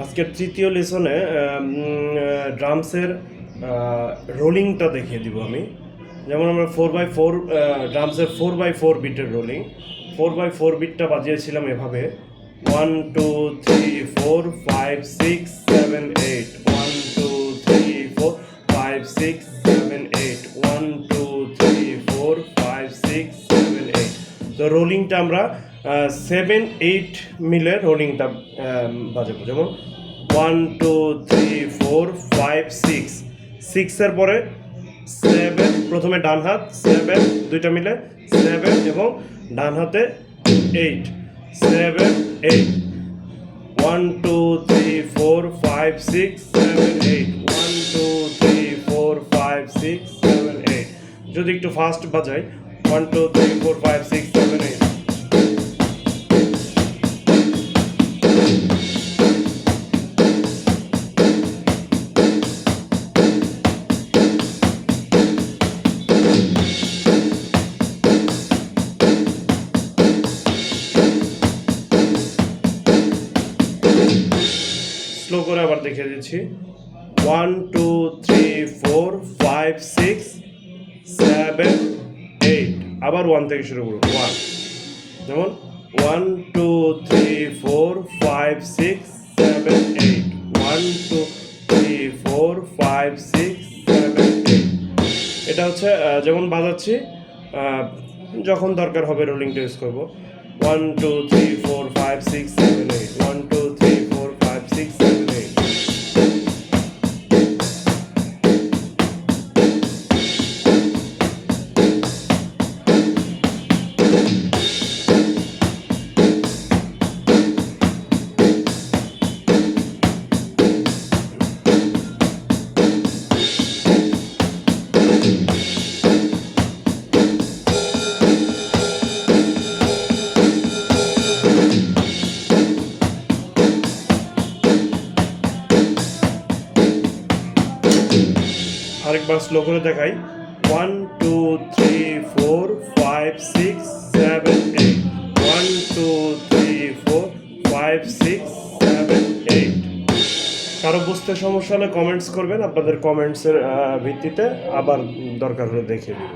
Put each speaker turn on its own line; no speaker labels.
আজকের তৃতীয় লেসনে ড্রামসের রোলিংটা দেখিয়ে দিব আমি। যেমন আমরা 4x4 ড্রামসের 4x4 বিটের রোলিং, 4x4 বিটটা বাজিয়েছিলাম এভাবে 1 2 3 4 5 6 7 8 1 2 3 4 5 6 7 8 1 2 3 4 5 6 7 8। তো রোলিংটা আমরা 7-8 মিলে রোলিংটা বাজাবো। যেমন 1 2 3 4 5 6, 6 এর পরে 7, প্রথমে ডান হাত 7 দুইটা মিলে 7 এবং ডান হাতে 8 7 8 1 2 3 4 5 6 7 8 1 2 3 4 5 6 7 8। যদি একটু ফাস্ট বাজাই 1 2 3 4 5 6 7 8। স্লো করে আবার দেখিয়ে দিচ্ছি 1 2 3 4 5 6 7 8। আবার 1 থেকে শুরু করব 1, যেমন 1 2 3 4 5 6 7 8 1 2 3 4 5 6 7 8। এটা হচ্ছে যেমন বাজাচ্ছি, যখন দরকার হবে রোলিংটা ইউজ করবো 1 2 3 4 5 6 7 8 1 2 3 4 5 6 7 8। আরেকবার স্লো করে দেখাই 1 2 3 4 5 6 7 8 1 2 3 4 5 6 7 8। কারো বুঝতে সমস্যা হলে কমেন্টস করবেন, আপনাদের কমেন্টসের ভিত্তিতে আবার দরকার হলে দেখিয়ে দেব।